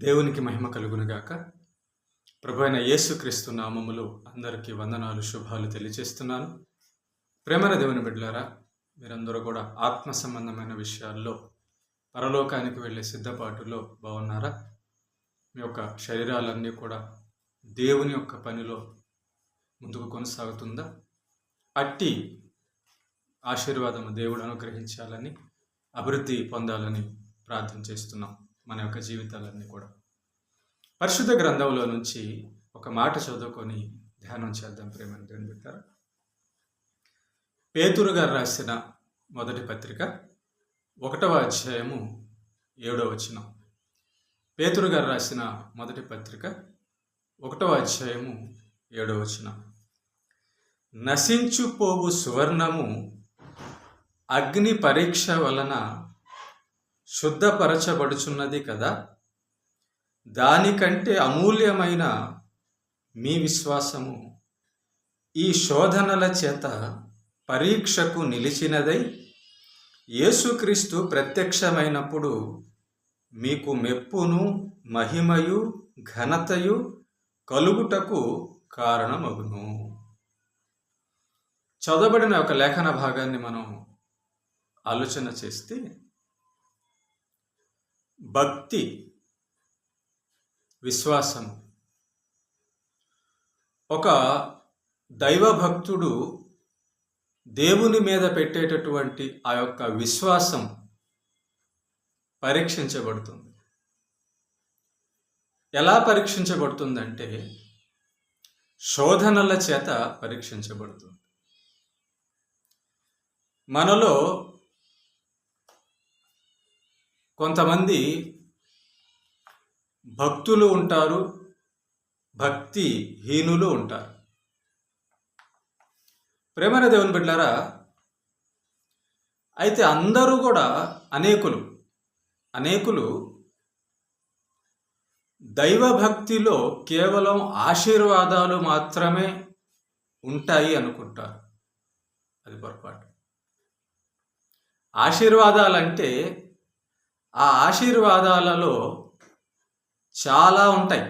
దేవునికి మహిమ కలుగునుగాక. ప్రభువైన యేసుక్రీస్తు నామములో అందరికీ వందనాలు, శుభాలు తెలియజేస్తున్నాను. ప్రేమైన దేవుని బిడ్డలారా, మీరందరూ కూడా ఆత్మ సంబంధమైన విషయాల్లో పరలోకానికి వెళ్ళే సిద్ధపాటులో బాగున్నారా? మీ యొక్క శరీరాలన్నీ కూడా దేవుని యొక్క పనిలో ముందుకు కొనసాగుతుందా? అట్టి ఆశీర్వాదము దేవుడు అనుగ్రహించాలని, అభివృద్ధి పొందాలని ప్రార్థన చేస్తున్నాం. మన యొక్క జీవితాలన్నీ కూడా పరిశుద్ధ గ్రంథంలో నుంచి ఒక మాట చదువుకొని ధ్యానం చేద్దాం. ప్రేమని దేవుని బిడ్డలారా, పేతురు గారు రాసిన మొదటి పత్రిక 1వ అధ్యాయము 7వ వచనం. పేతురు గారు రాసిన మొదటి పత్రిక 1వ అధ్యాయము 7వ వచనం. నశించుపోవు సువర్ణము అగ్ని పరీక్ష వలన శుద్ధపరచబడుచున్నది కదా, దానికంటే అమూల్యమైన మీ విశ్వాసము ఈ శోధనల చేత పరీక్షకు నిలిచినదై యేసుక్రీస్తు ప్రత్యక్షమైనప్పుడు మీకు మెప్పును, మహిమయు, ఘనతయు కలుగుటకు కారణమగును. చదవబడిన ఒక లేఖన భాగాన్ని మనం ఆలోచన చేస్తే, భక్తి, విశ్వాసం, ఒక దైవభక్తుడు దేవుని మీద పెట్టేటటువంటి ఆ యొక్క విశ్వాసం పరీక్షించబడుతుంది. ఎలా పరీక్షించబడుతుందంటే శోధనల చేత పరీక్షించబడుతుంది. మనలో కొంతమంది భక్తులు ఉంటారు, భక్తిహీనులు ఉంటారు. ప్రేమైన దేవుని బిడ్డలారా, అయితే అందరూ కూడా అనేకులు దైవభక్తిలో కేవలం ఆశీర్వాదాలు మాత్రమే ఉంటాయి అనుకుంటారు. అది పొరపాటు. ఆశీర్వాదాలంటే ఆ ఆశీర్వాదాలలో చాలా ఉంటాయి.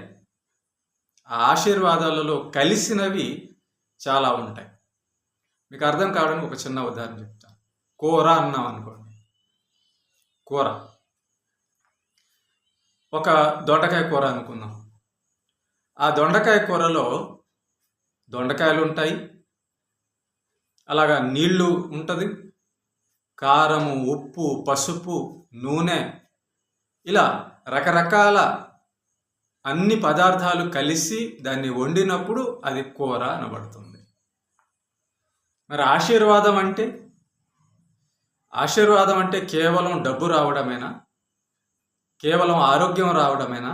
ఆ ఆశీర్వాదాలలో కలిసినవి చాలా ఉంటాయి. మీకు అర్థం కావడానికి ఒక చిన్న ఉదాహరణ చెప్తాను. కూర అన్నాం అనుకోండి. కూర, ఒక దొండకాయ కూర అనుకుందాం. ఆ దొండకాయ కూరలో దొండకాయలు ఉంటాయి, అలాగా నీళ్లు ఉంటుంది, కారము, ఉప్పు, పసుపు, నూనె, ఇలా రకరకాల అన్ని పదార్థాలు కలిసి దాన్ని వండినప్పుడు అది కూర అనబడుతుంది. మరి ఆశీర్వాదం అంటే కేవలం డబ్బు రావడమేనా? కేవలం ఆరోగ్యం రావడమేనా?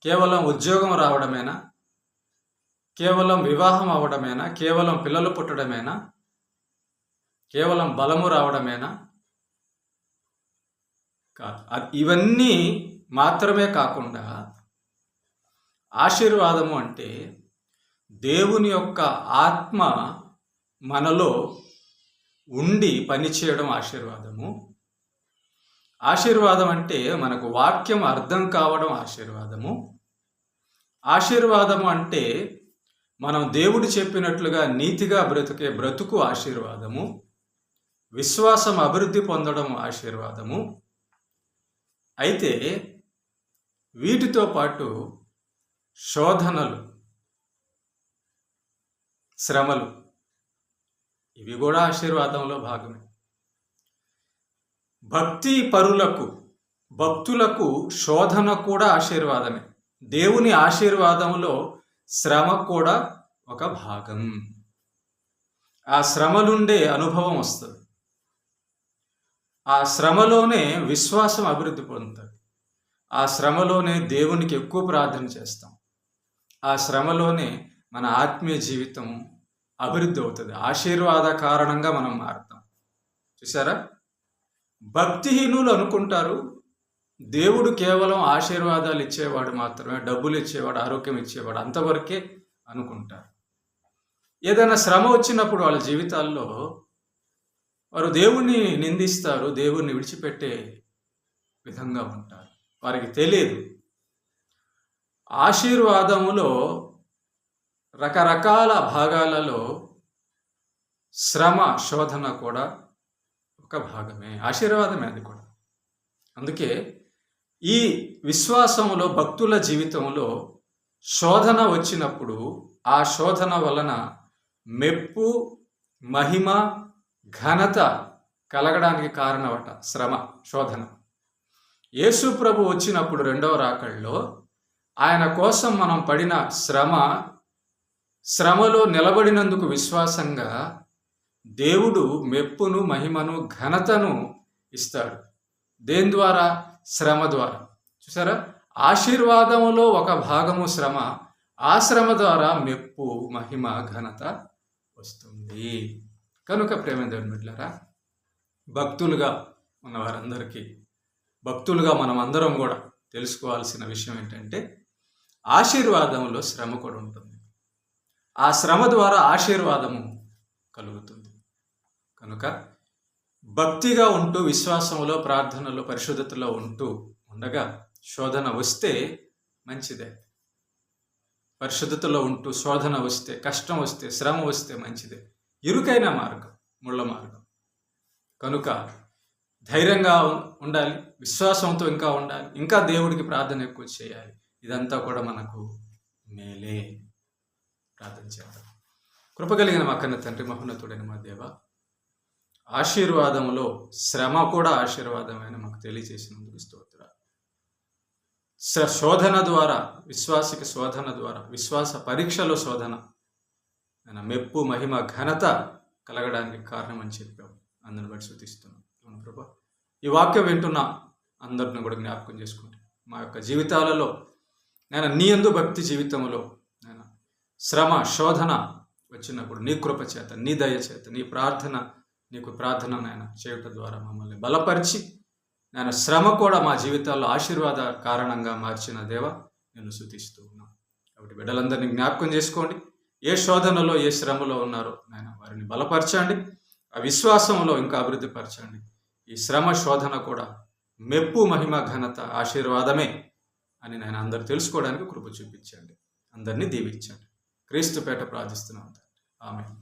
కేవలం ఉద్యోగం రావడమేనా? కేవలం వివాహం అవ్వడమేనా? కేవలం పిల్లలు పుట్టడమేనా? కేవలం బలము రావడమేనా? కాదు. ఇవన్నీ మాత్రమే కాకుండా ఆశీర్వాదము అంటే దేవుని యొక్క ఆత్మ మనలో ఉండి పనిచేయడం ఆశీర్వాదము. ఆశీర్వాదం అంటే మనకు వాక్యం అర్థం కావడం ఆశీర్వాదము. ఆశీర్వాదము అంటే మనం దేవుడు చెప్పినట్లుగా నీతిగా బ్రతికే బ్రతుకు ఆశీర్వాదము. విశ్వాసం అభివృద్ధి పొందడం ఆశీర్వాదము. అయితే వీటితో పాటు శోధనలు, శ్రమలు, ఇవి కూడా ఆశీర్వాదంలో భాగమే. భక్తులకు శోధన కూడా ఆశీర్వాదమే. దేవుని ఆశీర్వాదంలో శ్రమ కూడా ఒక భాగం. ఆ శ్రమలుండే అనుభవం వస్తుంది. ఆ శ్రమలోనే విశ్వాసం అభివృద్ధి పొందుతుంది. ఆ శ్రమలోనే దేవునికి ఎక్కువ ప్రార్థన చేస్తాం. ఆ శ్రమలోనే మన ఆత్మీయ జీవితం అభివృద్ధి అవుతుంది. ఆశీర్వాద కారణంగా మనం మారుతాం. చూసారా? భక్తిహీనులు అనుకుంటారు దేవుడు కేవలం ఆశీర్వాదాలు ఇచ్చేవాడు మాత్రమే, డబ్బులు ఇచ్చేవాడు, ఆరోగ్యం ఇచ్చేవాడు, అంతవరకే అనుకుంటారు. ఏదైనా శ్రమ వచ్చినప్పుడు వాళ్ళ జీవితాల్లో వారు దేవుణ్ణి నిందిస్తారు, దేవుణ్ణి విడిచిపెట్టే విధంగా ఉంటారు. వారికి తెలియదు. ఆశీర్వాదములో రకరకాల భాగాలలో శ్రమ, శోధన కూడా ఒక భాగమే, ఆశీర్వాదమే అది కూడా. అందుకే ఈ విశ్వాసంలో, భక్తుల జీవితంలో శోధన వచ్చినప్పుడు ఆ శోధన వలన మెప్పు, మహిమ, ఘనత కలగడానికి కారణమట శ్రమ, శోధన. యేసు ప్రభు వచ్చినప్పుడు రెండవ రాకడలో ఆయన కోసం మనం పడిన శ్రమలో నిలబడినందుకు విశ్వాసంగా దేవుడు మెప్పును, మహిమను, ఘనతను ఇస్తాడు. దేని ద్వారా? శ్రమ ద్వారా. చూసారా, ఆశీర్వాదములో ఒక భాగము శ్రమ. ఆ శ్రమ ద్వారా మెప్పు, మహిమ, ఘనత వస్తుంది. కనుక ప్రేమ దేవుని బిడ్డలారా, భక్తులుగా ఉన్న వారందరికీ, భక్తులుగా మనం అందరం కూడా తెలుసుకోవాల్సిన విషయం ఏంటంటే, ఆశీర్వాదంలో శ్రమ కూడా ఉంటుంది. ఆ శ్రమ ద్వారా ఆశీర్వాదము కలుగుతుంది. కనుక భక్తిగా ఉంటూ, విశ్వాసంలో, ప్రార్థనలో, పరిశుద్ధతలో ఉండగా శోధన వస్తే మంచిదే. పరిశుద్ధతలో ఉంటూ శోధన వస్తే, కష్టం వస్తే, శ్రమ వస్తే మంచిదే. ఇరుకైన మార్గం, ముళ్ళ మార్గం. కనుక ధైర్యంగా ఉండాలి, విశ్వాసంతో ఇంకా ఉండాలి, ఇంకా దేవుడికి ప్రార్థన ఎక్కువ చేయాలి. ఇదంతా కూడా మనకు మేలే. ప్రార్థన చేద్దాం. కృపగలిగిన మా కన్న తండ్రి, మహోన్నతుడైన మా దేవ, ఆశీర్వాదంలో శ్రమ కూడా ఆశీర్వాదమైన మాకు తెలియజేసినందుకు స్తోత్రాలు. శోధన ద్వారా, విశ్వాసికి శోధన ద్వారా, విశ్వాస పరీక్షలో శోధన మెప్పు, మహిమ, ఘనత కలగడానికి కారణం అని చెప్పాము. అందరిని బట్టి స్తుతిస్తున్నాం. అవును ప్రభా, ఈ వాక్యం వింటున్న అందరిని కూడా జ్ఞాపకం చేసుకుంటే మా యొక్క జీవితాలలో నేను నీ యందు భక్తి జీవితంలో నేను శ్రమ, శోధన వచ్చినప్పుడు నీ కృప చేత, నీ దయ చేత, నీకు ప్రార్థన నాయన చేయటం ద్వారా మమ్మల్ని బలపరిచి, నేను శ్రమ కూడా మా జీవితాల్లో ఆశీర్వాద కారణంగా మార్చిన దేవ నేను స్తుతిస్తూ ఉన్నాను. కాబట్టి బిడ్డలందరినీ జ్ఞాపకం చేసుకోండి. ఏ శోధనలో, ఏ శ్రమలో ఉన్నారో నాయన వారిని బలపరచండి. ఆ విశ్వాసంలో ఇంకా అభివృద్ధి పరచండి. ఈ శ్రమ, శోధన కూడా మెప్పు, మహిమ, ఘనత, ఆశీర్వాదమే అని నేను అందరూ తెలుసుకోవడానికి కృప చూపించండి. అందరినీ దీవించండి. క్రీస్తు పేట ప్రార్థిస్తున్నాను. ఆమేన్.